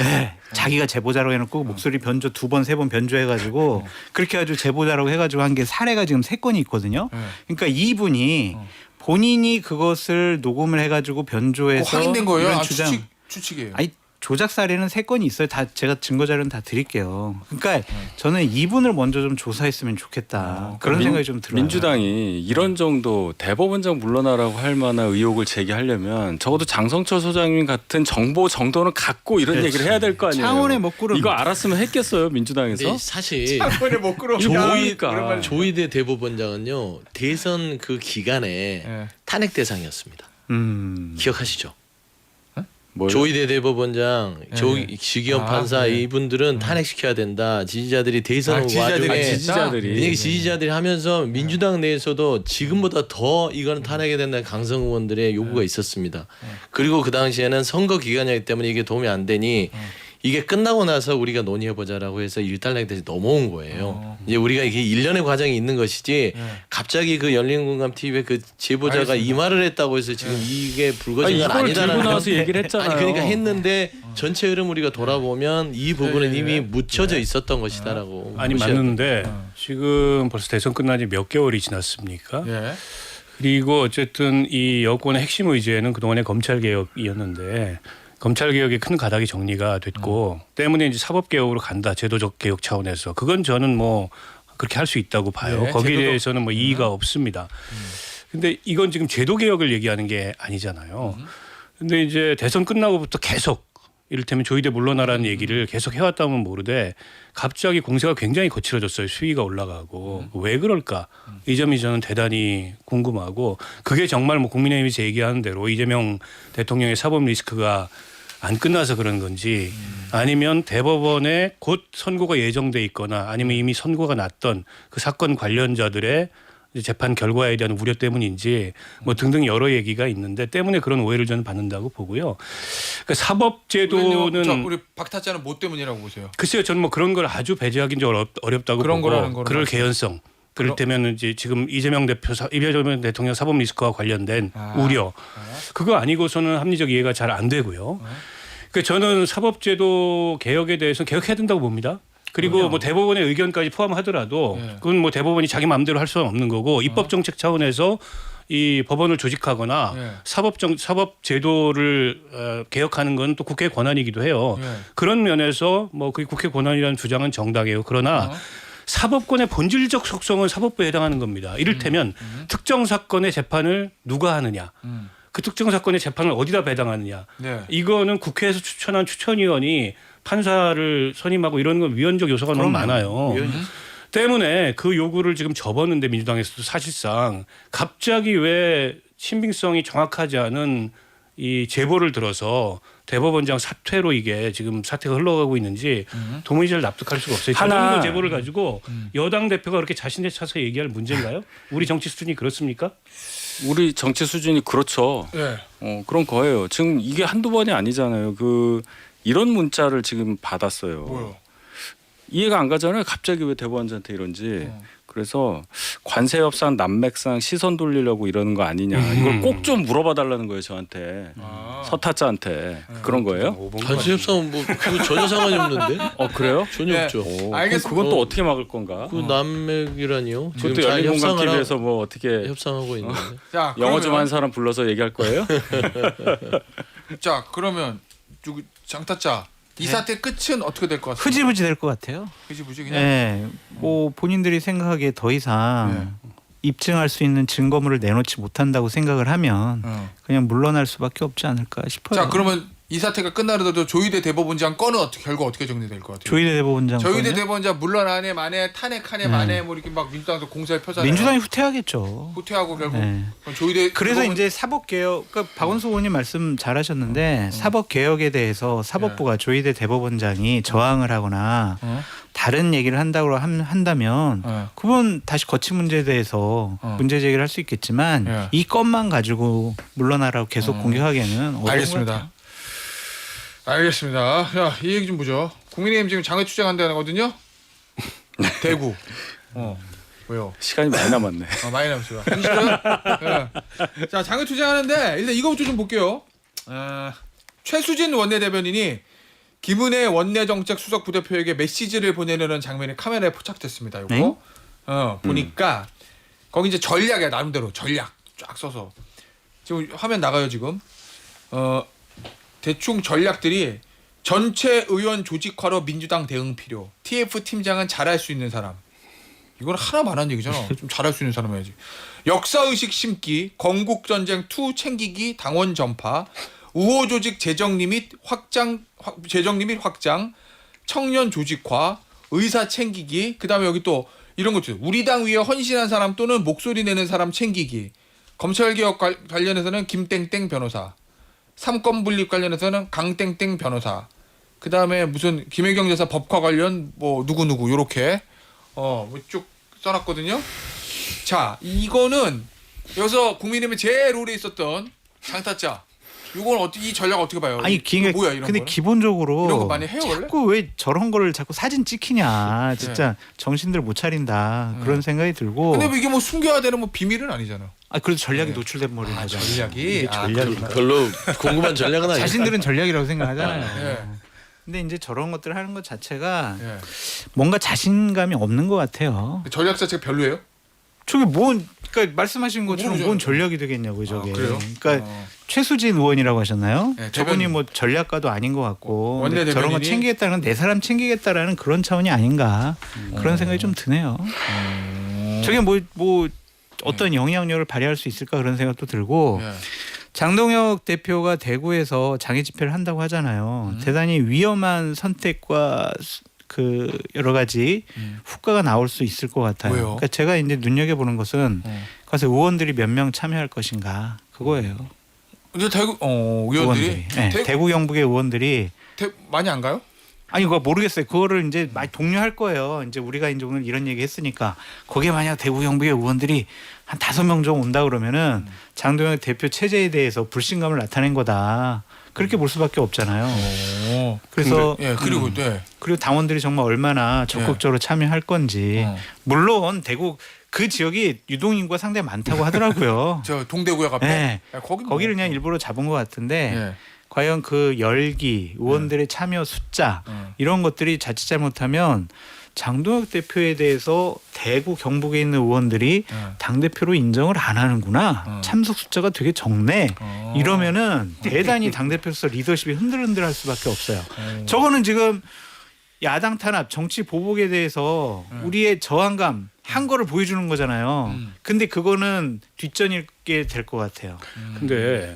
네, 자기가 제보자라고 해놓고 목소리 변조 2번, 3번 변조해가지고 그렇게 해가지고 제보자라고 해가지고 한 게 사례가 지금 3건이 있거든요. 그러니까 이분이 본인이 그것을 녹음을 해가지고 변조해서 확인된 거예요? 이런 주장 추측이에요. 아니 조작 사례는 3건이 있어요. 다 제가 증거 자료는 다 드릴게요. 그러니까 저는 이분을 먼저 좀 조사했으면 좋겠다. 그런 생각이 좀 들어요. 민주당이 이런 정도 대법원장 물러나라고 할 만한 의혹을 제기하려면 적어도 장성철 소장님 같은 정보 정도는 갖고 이런 그렇지. 얘기를 해야 될 거 아니에요. 창원의 먹구름. 이거 알았으면 했겠어요 민주당에서? 근데 사실 창원에 못 끌어. 조희대 대법원장은요 대선 그 기간에 탄핵 대상이었습니다. 기억하시죠? 뭐요? 조희대 대법원장, 지기현 판사 이분들은 탄핵시켜야 된다. 지지자들이 대선 오고 와중에 지지자들이 지지자들이 하면서 민주당 내에서도 지금보다 더 이거는 탄핵해야 된다는 강성 의원들의 요구가 있었습니다. 그리고 그 당시에는 선거 기간이기 때문에 이게 도움이 안 되니 이게 끝나고 나서 우리가 논의해보자라고 해서 일단락이 돼서 넘어온 거예요. 이제 우리가 이게 일련의 과정이 있는 것이지 갑자기 그 열린공감 TV에 그 제보자가 이 말을 했다고 해서 지금 이게 불거진 건 아니다라는 들고 나와서 얘기를 했잖아요. 아니 그러니까 했는데 전체 흐름 우리가 돌아보면 이 부분은 이미 묻혀져 있었던 것이다라고 아니 맞는데 지금 벌써 대선 끝난 지 몇 개월이 지났습니까? 그리고 어쨌든 이 여권의 핵심 의제는 그동안의 검찰 개혁이었는데 검찰 개혁의 큰 가닥이 정리가 됐고 때문에 이제 사법 개혁으로 간다. 제도적 개혁 차원에서 그건 저는 뭐 그렇게 할 수 있다고 봐요. 거기에 대해서는 뭐 이의가 없습니다. 근데 이건 지금 제도 개혁을 얘기하는 게 아니잖아요. 근데 이제 대선 끝나고부터 계속 이를테면 조희대 물러나라는 얘기를 계속 해왔다면 모르되 갑자기 공세가 굉장히 거칠어졌어요. 수위가 올라가고 왜 그럴까? 이 점이 저는 대단히 궁금하고 그게 정말 뭐 국민의힘에서 얘기하는 대로 이재명 대통령의 사법 리스크가 안 끝나서 그런 건지 아니면 대법원에 곧 선고가 예정돼 있거나 아니면 이미 선고가 났던 그 사건 관련자들의 재판 결과에 대한 우려 때문인지 뭐 등등 여러 얘기가 있는데 때문에 그런 오해를 저는 받는다고 보고요. 그러니까 사법제도는 우리 박 타짜는 뭐 때문이라고 보세요? 글쎄요, 저는 뭐 그런 걸 아주 배제하기는 좀 어렵다고 그런 보고 거라는 거는 그럴 개연성. 그렇다면 이제 지금 이재명 대통령 사법 리스크와 관련된 우려 그거 아니고서는 합리적 이해가 잘 안 되고요. 그러니까 저는 사법제도 개혁에 대해서 개혁해야 된다고 봅니다. 그리고 뭐 대법원의 의견까지 포함하더라도 그건 뭐 대법원이 자기 마음대로 할 수는 없는 거고 입법 정책 차원에서 이 법원을 조직하거나 사법 제도를 개혁하는 건 또 국회의 권한이기도 해요. 그런 면에서 뭐 그 국회 권한이라는 주장은 정당해요. 그러나 사법권의 본질적 속성은 사법부에 해당하는 겁니다. 이를테면 특정 사건의 재판을 누가 하느냐. 그 특정 사건의 재판을 어디다 배당하느냐. 이거는 국회에서 추천한 추천위원이 판사를 선임하고 이런 건 위헌적 요소가 너무 많아요. 때문에 그 요구를 지금 접었는데 민주당에서도 사실상 갑자기 왜 신빙성이 정확하지 않은 이 제보를 들어서 대법원장 사퇴로 이게 지금 사태가 흘러가고 있는지 도무지 잘 납득할 수가 없어요. 저 정도 제보를 가지고 여당 대표가 그렇게 자신의 차서 얘기할 문제인가요? 우리 정치 수준이 그렇습니까? 우리 정치 수준이 그렇죠. 그런 거예요. 지금 이게 한두 번이 아니잖아요. 이런 문자를 지금 받았어요. 뭐요? 이해가 안 가잖아요. 갑자기 왜 대법원장한테 이런지. 그래서 관세 협상 남맥상 시선 돌리려고 이러는 거 아니냐. 이걸 꼭 좀 물어봐 달라는 거예요. 저한테. 서타자한테. 그런 거예요? 관세 협상은 뭐 그거 전혀 상관이 없는데? 그래요? 전혀 없죠. 알겠습니다. 그건 또 어떻게 막을 건가? 그 남맥이라니요? 지금 그것도 잘 협상을 열린공감TV에서 뭐 어떻게 협상하고 있는데. 자, 영어 좀 하는 사람 불러서 얘기할 거예요? 자, 그러면 장 타짜 이 사태 끝은 어떻게 될 것 같습니까? 흐지부지 될 것 같아요. 흐지부지 그냥. 네, 뭐 본인들이 생각하기에 더 이상 입증할 수 있는 증거물을 내놓지 못한다고 생각을 하면 그냥 물러날 수밖에 없지 않을까 싶어요. 자, 그러면 이 사태가 끝나더라도 조희대 대법원장 건은 결과 어떻게 정리될 것 같아요? 조희대 대법원장 조희대 대법원장 물러나네 만에 탄핵하네 만에 뭐 이렇게 막 민주당도 공세를 펴잖아요. 민주당이 후퇴하겠죠. 후퇴하고 결국 네. 조희대 그래서 이제 사법 개혁, 그러니까 박원순 의원님 말씀 잘하셨는데 사법 개혁에 대해서 사법부가 조희대 대법원장이 저항을 하거나 다른 얘기를 한다고 한다면 그건 다시 거치 문제에 대해서 문제 제기를 할 수 있겠지만 이 건만 가지고 물러나라고 계속 공격하기에는 어려운 알겠습니다. 것 같아요. 알겠습니다. 자, 이 얘기 좀 보죠. 국민의힘 지금 장외 투쟁한다는 거거든요. 대구. 왜요? 시간이 많이 남았네. 많이 남았어요. 힘들어요? 네. 자, 장외 투쟁하는데 일단 이거부터 좀 볼게요. 최수진 원내대변인이 김은혜 원내정책 수석 부대표에게 메시지를 보내려는 장면이 카메라에 포착됐습니다. 이거 보니까 거기 이제 전략이야 나름대로 전략 쫙 써서 지금 화면 나가요 지금. 대충 전략들이 전체 의원 조직화로 민주당 대응 필요. TF 팀장은 잘할 수 있는 사람. 이건 하나만 한 얘기잖아. 좀 잘할 수 있는 사람 해야지. 역사의식 심기, 건국전쟁 2 챙기기, 당원 전파, 우호 조직 재정 리밋 확장, 청년 조직화, 의사 챙기기. 그다음에 여기 또 이런 것들. 우리 당 위에 헌신한 사람 또는 목소리 내는 사람 챙기기. 검찰개혁 관련해서는 김땡땡 변호사. 삼권 분립 관련해서는 강땡땡 변호사. 그다음에 무슨 김혜경 여사 법과 관련 뭐 누구 요렇게 쭉 써놨거든요. 자, 이거는 여기서 국민의힘의 제일 오래 있었던 장타짜. 이건 어떻게 이 전략 어떻게 봐요? 아니 이거 뭐야 이런 근데 거는? 기본적으로 이런 거 많이 해요, 원래? 자꾸 왜 저런 거를 자꾸 사진 찍히냐. 진짜 정신들 못 차린다. 그런 생각이 들고. 근데 뭐 이게 뭐 숨겨야 되는 뭐 비밀은 아니잖아. 아 그래도 전략이 노출된 버린 거죠. 전략이. 별로 궁금한 전략은 아니에요. 자신들은 전략이라고 생각하잖아요. 예. 근데 이제 저런 것들을 하는 것 자체가 예. 뭔가 자신감이 없는 것 같아요. 전략 자체가 별로예요? 저게 그러니까 말씀하신 것처럼 모르죠. 뭔 전략이 되겠냐고요, 저게. 그래요? 그러니까 최수진 의원이라고 하셨나요? 네, 저분이 대변인. 뭐 전략가도 아닌 것 같고 원내 근데 저런 거 대변인이- 챙기겠다는 내 사람 챙기겠다라는 그런 차원이 아닌가 그런 생각이 좀 드네요. 저게 뭐 어떤 영향력을 발휘할 수 있을까 그런 생각도 들고 예. 장동혁 대표가 대구에서 장애 집회를 한다고 하잖아요. 대단히 위험한 선택과 그 여러 가지 후과가 나올 수 있을 것 같아요. 왜요? 그러니까 제가 이제 눈여겨보는 것은 가서 의원들이 몇 명 참여할 것인가 그거예요. 근데 대구 의원들이 네, 대구 경북의 의원들이 많이 안 가요? 아니 그거 모르겠어요. 그거를 이제 많이 독려할 거예요. 이제 우리가 이제 오늘 이런 얘기 했으니까 거기에 만약 대구 경북의 의원들이 한 5명 정도 온다 그러면은 장동혁 대표 체제에 대해서 불신감을 나타낸 거다. 그렇게 볼 수밖에 없잖아요. 그래서 그리고 그리고 당원들이 정말 얼마나 적극적으로 참여할 건지 물론 대구 그 지역이 유동인구가 상당히 많다고 하더라고요. 저 동대구역 앞에 네. 거기를 그냥 일부러 잡은 것 같은데 예. 과연 그 열기 의원들의 참여 숫자 이런 것들이 자칫 잘못하면 장동혁 대표에 대해서 대구 경북에 있는 의원들이 당대표로 인정을 안 하는구나. 참석 숫자가 되게 적네. 이러면은 대단히 당대표로서 리더십이 흔들흔들할 수밖에 없어요. 저거는 지금 야당 탄압, 정치 보복에 대해서 우리의 저항감 한 거를 보여주는 거잖아요. 근데 그거는 뒷전일게 될 것 같아요. 근데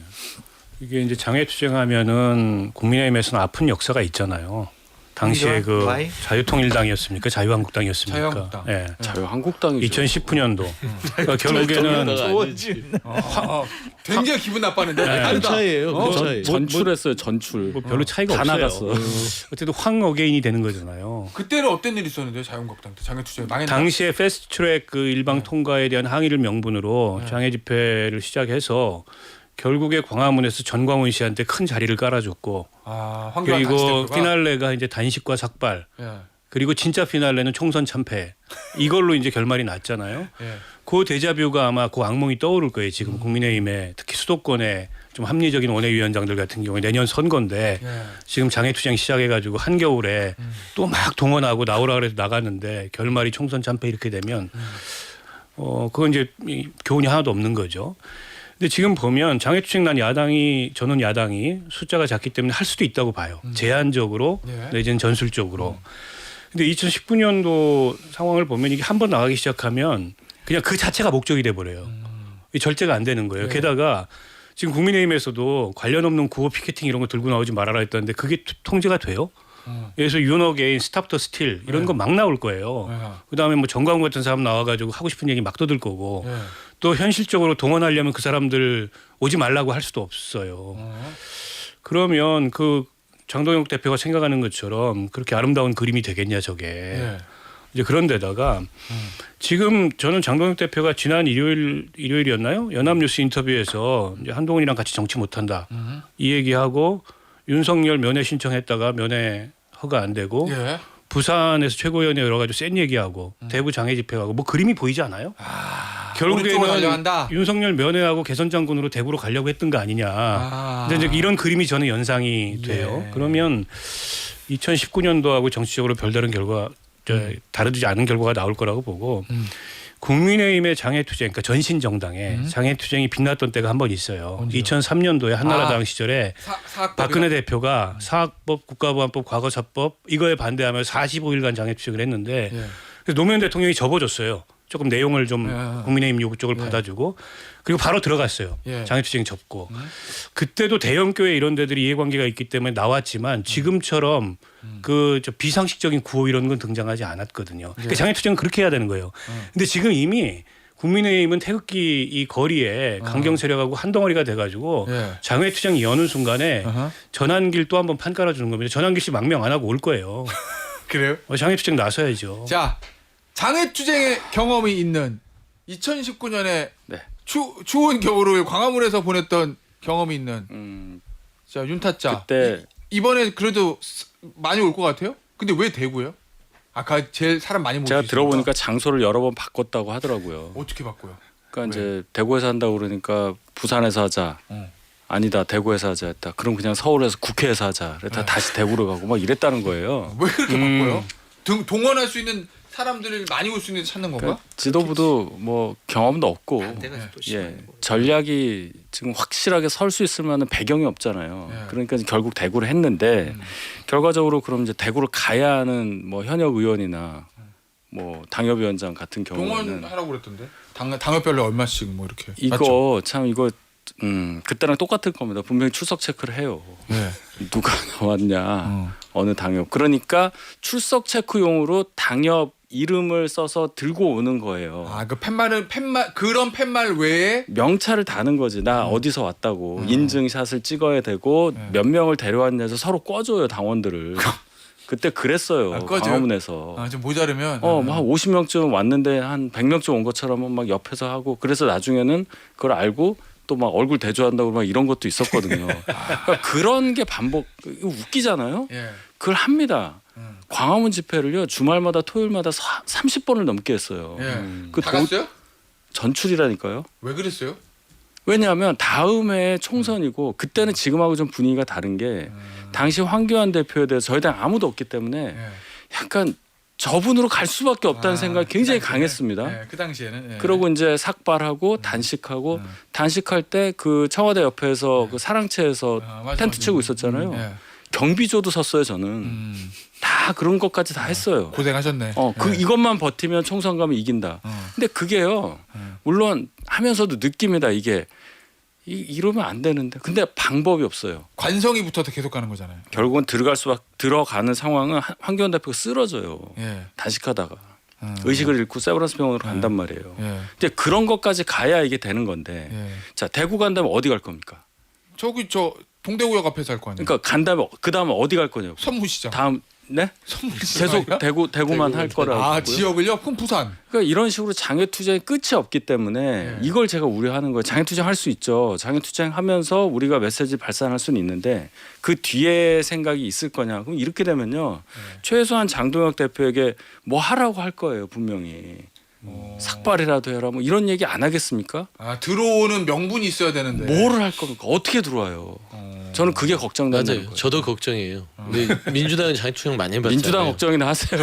이게 이제 장애 투쟁하면은 국민의힘에서는 아픈 역사가 있잖아요. 당시에 그 자유통일당이었습니까? 자유한국당이었습니까? 자유한국당. 예. 자유한국당이죠. 2019년도. 그러니까 결국에는 굉장히 기분 나빴는데 네. 큰 차이예요. 큰 차이. 전출했어요. 전출. 뭐 별로 차이가 다 없어요. 나갔어. 어쨌든 황어게인이 되는 거잖아요. 그때는 어떤 일이 있었는데요? 자유한국당 때 장애 투쟁 망했나? 당시에 패스트트랙 그 일방 통과에 대한 항의를 명분으로 장애 집회를 시작해서 결국에 광화문에서 전광훈 씨한테 큰 자리를 깔아줬고 황교안 그리고 당시 대표가? 피날레가 이제 단식과 삭발 예. 그리고 진짜 피날레는 총선 참패 이걸로 이제 결말이 났잖아요. 예. 그 데자뷰가 아마 그 악몽이 떠오를 거예요. 지금 국민의힘에 특히 수도권에 좀 합리적인 원내위원장들 같은 경우에 내년 선거인데 지금 장애투쟁 시작해가지고 한겨울에 또 막 동원하고 나오라 그래서 나갔는데 결말이 총선 참패 이렇게 되면 그건 이제 교훈이 하나도 없는 거죠. 근데 지금 보면 장애투쟁난 저는 야당이 숫자가 작기 때문에 할 수도 있다고 봐요. 제한적으로 내지는 전술적으로. 근데 2019년도 상황을 보면 이게 한번 나가기 시작하면 그냥 그 자체가 목적이 돼버려요. 절제가 안 되는 거예요. 게다가 지금 국민의힘에서도 관련 없는 구호 피켓팅 이런 거 들고 나오지 말아라 했다는데 그게 통제가 돼요? 그래서 윤어게인 스탑 더 스틸 이런 거 막 나올 거예요. 그다음에 뭐 정광훈 같은 사람 나와가지고 하고 싶은 얘기 막 떠들 거고 또 현실적으로 동원하려면 그 사람들 오지 말라고 할 수도 없어요. 그러면 그 장동혁 대표가 생각하는 것처럼 그렇게 아름다운 그림이 되겠냐 저게. 이제 그런데다가 지금 저는 장동혁 대표가 지난 일요일이었나요? 연합뉴스 인터뷰에서 이제 한동훈이랑 같이 정치 못한다 이 얘기하고 윤석열 면회 신청했다가 면회 허가 안 되고 부산에서 최고위원회 여러 가지 센 얘기하고 대구 장애 집회하고 뭐 그림이 보이지 않아요? 결국에는 윤석열 면회하고 개선장군으로 대구로 가려고 했던 거 아니냐. 근데 이제 이런 그림이 저는 연상이 돼요. 그러면 2019년도하고 정치적으로 별다른 결과 다르지 않은 결과가 나올 거라고 보고 국민의힘의 장애투쟁, 그러니까 전신정당의 장애투쟁이 빛났던 때가 한 번 있어요. 언제요? 2003년도에 한나라당 시절에 박근혜 대표가 사학법, 국가보안법, 과거사법 이거에 반대하면서 45일간 장애투쟁을 했는데 그래서 노무현 대통령이 접어줬어요. 조금 내용을 좀 국민의힘 요구 쪽을 받아주고 그리고 바로 들어갔어요. 장애투쟁 접고. 그때도 대형교회 이런 데들이 이해관계가 있기 때문에 나왔지만 지금처럼 그 비상식적인 구호 이런 건 등장하지 않았거든요. 그러니까 장애투쟁은 그렇게 해야 되는 거예요. 근데 지금 이미 국민의힘은 태극기 이 거리에 강경 세력하고 한 덩어리가 돼가지고 예. 장외투쟁이 여는 순간에 어허. 전환길 또 한번 판 깔아주는 겁니다. 전환길 씨 망명 안 하고 올 거예요. 그래요? 장외투쟁 나서야죠. 자, 장외투쟁의 경험이 있는 2019년에 네. 추운 겨울을 광화문에서 보냈던 경험이 있는 자 윤타짜. 그때 이번에 그래도 많이 올 것 같아요? 근데 왜 대구요? 아까 제일 사람 많이 모일 제가 수 들어보니까 장소를 여러 번 바꿨다고 하더라고요. 어떻게 바꿔요? 그러니까 이제 대구에서 한다고 그러니까 부산에서 하자. 아니다 대구에서 하자 했다. 그럼 그냥 서울에서 국회에서 하자. 그랬다 다시 대구로 가고 막 이랬다는 거예요. 왜 그렇게 바꿔요? 동원할 수 있는 사람들을 많이 올 수 있는 데 찾는 건가? 그러니까 지도부도 뭐 경험도 없고 예, 전략이 지금 확실하게 설 수 있을 만한 배경이 없잖아요. 예. 그러니까 결국 대구를 했는데 결과적으로 그럼 이제 대구를 가야 하는 뭐 현역 의원이나 뭐 당협위원장 같은 경우는 동원하라고 그랬던데. 당협별로 얼마씩 뭐 이렇게. 이거 맞죠? 참 이거 그때랑 똑같을 겁니다. 분명히 출석 체크를 해요. 네. 누가 나왔냐, 어느 당협. 그러니까 출석 체크용으로 당협 이름을 써서 들고 오는 거예요. 아, 그 팻말 그런 팻말 외에 명찰을 다는 거지. 나 어디서 왔다고 인증샷을 찍어야 되고 몇 명을 데려왔냐 해서 서로 꿔줘요 당원들을. 그때 그랬어요. 꺼져요? 광화문에서. 좀 모자르면 뭐 한 50명쯤 왔는데 한 100명쯤 온 것처럼 막 옆에서 하고 그래서 나중에는 그걸 알고 또 막 얼굴 대조한다고 막 이런 것도 있었거든요. 그러니까 그런 게 반복 이거 웃기잖아요. 예. 그걸 합니다. 광화문 집회를요 주말마다 토요일마다 30번을 넘게 했어요. 예. 그 다 갔어요? 전출이라니까요. 왜 그랬어요? 왜냐하면 다음 해 총선이고 그때는 지금하고 좀 분위기가 다른 게 당시 황교안 대표에 대해서 저희 당 아무도 없기 때문에 예. 약간 저분으로 갈 수밖에 없다는 생각이 굉장히 그 당시에는? 강했습니다. 예, 그 당시에는. 예. 그러고 이제 삭발하고 단식하고 단식할 때 그 청와대 옆에서 그 사랑채에서 맞아, 텐트 맞아. 치고 있었잖아요. 예. 경비조도 섰어요 저는. 다 그런 것까지 다 했어요. 고생하셨네. 그 예. 이것만 버티면 총선 가면 이긴다. 근데 그게요. 물론 하면서도 느낍니다. 이게 이러면 안 되는데. 근데 방법이 없어요. 관성이 붙어서 계속 가는 거잖아요. 결국은 들어가는 상황은 황교안 대표가 쓰러져요. 예. 단식하다가 의식을 잃고 세브란스 병원으로 간단 말이에요. 예. 근데 그런 것까지 가야 이게 되는 건데. 예. 자 대구 간다면 어디 갈 겁니까? 저기 동대구역 앞에서 할 거 아니에요. 그러니까 간다면 그 다음에 어디 갈 거냐고. 선무시장. 다음 네? 선무시장. 계속 아니야? 대구만 할 거라고. 아, 지역을요? 그럼 부산. 그러니까 이런 식으로 장애 투쟁이 끝이 없기 때문에 이걸 제가 우려하는 거예요. 장애 투쟁 할 수 있죠. 장애 투쟁 하면서 우리가 메시지 발산할 수는 있는데 그 뒤에 생각이 있을 거냐. 그럼 이렇게 되면요. 최소한 장동혁 대표에게 뭐 하라고 할 거예요. 분명히. 삭발이라도 해라 뭐 이런 얘기 안 하겠습니까? 아, 들어오는 명분이 있어야 되는데. 뭐를 할 겁니까? 어떻게 들어와요? 저는 그게 걱정되는 맞아요. 거예요. 저도 걱정이에요. 근데 민주당은 장애투쟁 많이 해봤잖아요. 민주당 걱정이나 하세요.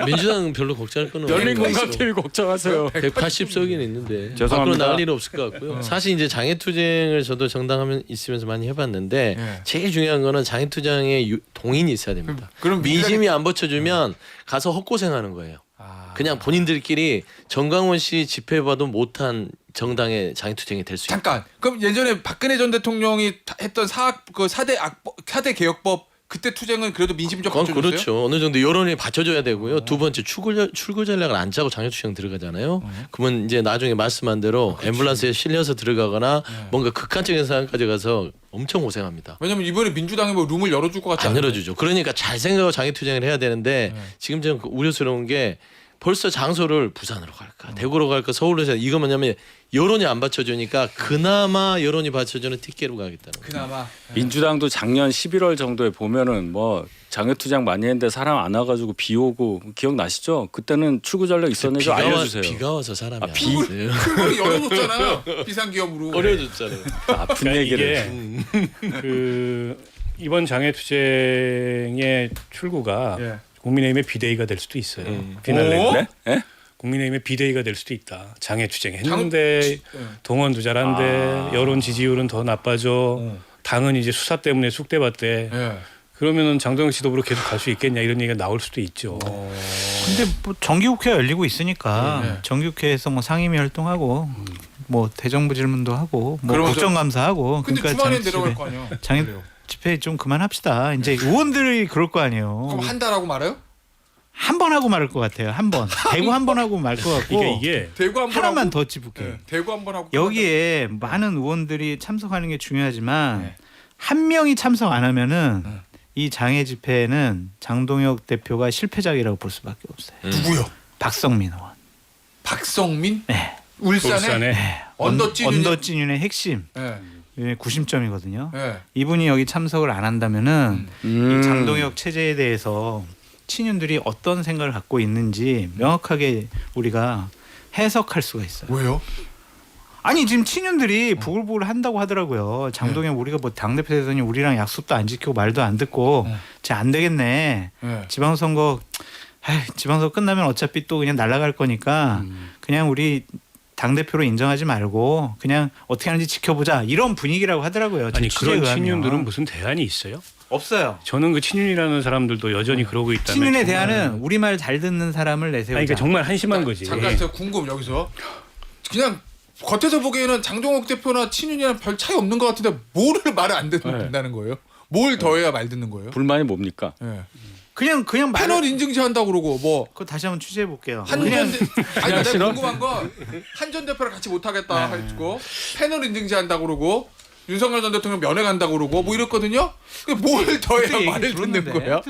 민주당은 별로 걱정할 건 없어요. 열린공감TV 걱정하세요. 180석이는 있는데 죄송합니다. 밖으로 나갈 일은 없을 것 같고요. 사실 이제 장애투쟁을 저도 정당하면 있으면서 많이 해봤는데 예. 제일 중요한 거는 장애투쟁에 동인이 있어야 됩니다. 그럼 민심이 안 버텨주면 가서 헛고생하는 거예요. 그냥 본인들끼리 정강원 씨 집회봐도 못한 정당의 장애투쟁이 될 수 있다. 잠깐. 그럼 예전에 박근혜 전 대통령이 했던 4대 개혁법 그때 투쟁은 그래도 민심 좀 그건 받쳐줬어요? 그렇죠. 어느 정도 여론이 받쳐줘야 되고요. 두 번째 출구 전략을 안 짜고 장애투쟁 들어가잖아요. 그러면 이제 나중에 말씀한 대로 앰뷸런스에 실려서 들어가거나 뭔가 극한적인 상황까지 가서 엄청 고생합니다. 왜냐면 이번에 민주당이 뭐 룸을 열어줄 것 같지 안 않아요? 열어주죠. 그러니까 잘 생각하고 장애투쟁을 해야 되는데 지금 좀 우려스러운 게 벌써 장소를 부산으로 갈까 대구로 갈까 서울로 갈까 이거 뭐냐면 여론이 안 받쳐주니까 그나마 여론이 받쳐주는 티켓으로 가겠다는 거예요. 그나마. 민주당도 작년 11월 정도에 보면은 뭐 장애투쟁 많이 했는데 사람 안 와가지고 비 오고 기억나시죠? 그때는 출구 전략 있었는지 좀 알려주세요. 비가 와서 사람이 안 비? 왔어요. 그걸 열어줬잖아. 비상기업으로. 어려워졌잖아요. 아픈 그러니까 얘기를. 그 이번 장애투쟁의 출구가 예. 국민의힘의 비대위가 될 수도 있어요. 오? 피날레. 네? 네? 국민의힘의 비대위가 될 수도 있다. 장애투쟁 했는데 동원도 잘한데 아. 여론 지지율은 더 나빠져. 당은 이제 수사 때문에 쑥대밭대. 예. 그러면은 장동혁 지도부로 계속 갈 수 있겠냐 이런 얘기가 나올 수도 있죠. 근데 뭐 정기국회가 열리고 있으니까 정기국회에서 뭐 상임위 활동하고 뭐 대정부 질문도 하고 뭐 그러면서- 국정감사하고 근데 주말에 내려갈 거 아니야. 장애 집회 좀 그만합시다. 이제 의원들이 그럴 거 아니에요. 그럼 한다라고 말해요? 한 번 하고 말을 것 같아요. 한 번. 대구 한 번 하고 말 것 같고. 그러니까 이게 대구 한번 하나만 하고, 더 짚을게요. 네, 대구 한번 하고 여기에 많은 의원들이 참석하는 게 중요하지만 한 명이 참석 안 하면은 이 장애 집회는 장동혁 대표가 실패작이라고 볼 수밖에 없어요. 누구요? 박성민 의원. 박성민? 네. 울산에 언더찐윤의 핵심. 네. 구심점이거든요. 네. 이분이 여기 참석을 안 한다면은 이 장동혁 체제에 대해서 친윤들이 어떤 생각을 갖고 있는지 명확하게 우리가 해석할 수가 있어요. 왜요? 아니 지금 친윤들이 부글부글 한다고 하더라고요. 장동혁 우리가 뭐 당대표 되더니 우리랑 약속도 안 지키고 말도 안 듣고 쟤 안 되겠네. 지방선거 지방선거 끝나면 어차피 또 그냥 날아갈 거니까 그냥 우리 당대표로 인정하지 말고 그냥 어떻게 하는지 지켜보자 이런 분위기라고 하더라고요. 아니 취재에 그런 의하면. 친윤들은 무슨 대안이 있어요? 없어요. 저는 그 친윤이라는 사람들도 여전히 그러고 있다면 친윤에 정말- 대한은 우리말 잘 듣는 사람을 내세우자. 아니, 그러니까 정말 한심한 거지. 잠깐 저 궁금 여기서 그냥 겉에서 보기에는 장동혁 대표나 친윤이랑 별 차이 없는 것 같은데 뭐를 말을 안 듣는다는 거예요? 뭘 더해야 말 듣는 거예요? 불만이 뭡니까? 네. 그냥 패널 인증제 한다고 그러고 뭐 그거 다시 한번 취재해 볼게요. 한전 그냥 아니 내가 궁금한 건 한전 대표랑 같이 못 하겠다 했고 패널 인증제 한다고 그러고 윤석열 전 대통령 면회간다고 그러고 뭐 이랬거든요. 뭘 더해야 말을 듣는 거야?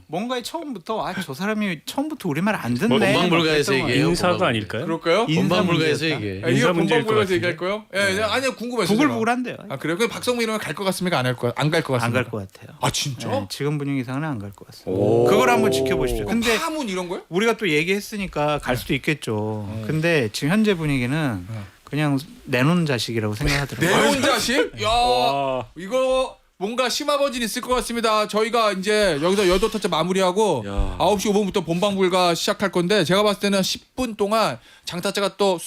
뭔가에 처음부터 저 사람이 처음부터 우리 말 안 듣네. 본방불가에서 얘기해요. 인사가 아닐까요? 그럴까요? 본방불가에서 인사 얘기해. 이거 인사 문제일 것 본방불가에서 같은데. 얘기할 거요? 예, 아니요 궁금해서. 부글부글한데요. 아 그래요? 그럼 박성민 의원 갈것 같습니까? 안 할 거? 안 갈 것 같습니까? 안 갈 것 같아요. 아 진짜? 네, 지금 분위기상은 안 갈 것 같습니다. 그걸 한번 지켜보십시오. 근데 파문 이런 거요? 우리가 또 얘기했으니까 갈 수도 있겠죠. 근데 지금 현재 분위기는 그냥 내놓은 자식이라고 생각하더라고요. 내온 자식? 야 이거 뭔가 심화버진 있을 것 같습니다. 저희가 이제 여기서 여덟 마무리하고 야. 9시 5분부터 본방불가 시작할 건데 제가 봤을 때는 10분 동안 장타짜가 또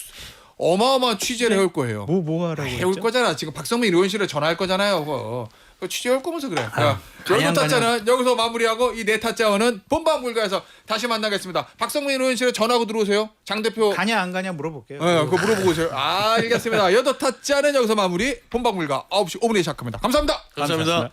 어마어마한 취재를 해올 거예요. 뭐 하라고 해올 했죠? 거잖아. 지금 박성민 의원실에 전화할 거잖아요. 그거 취재할 거면서 그래. 가냥 여덟 타짜는 여기서 마무리하고 이 네 타짜는 본방불가에서 다시 만나겠습니다. 박성민 의원실에 전화하고 들어오세요. 장 대표. 가냐 안 가냐 물어볼게요. 그거 물어보고 오세요. 알겠습니다. 여덟 타짜는 여기서 마무리. 본방불가 9시 5분에 시작합니다. 감사합니다. 감사합니다.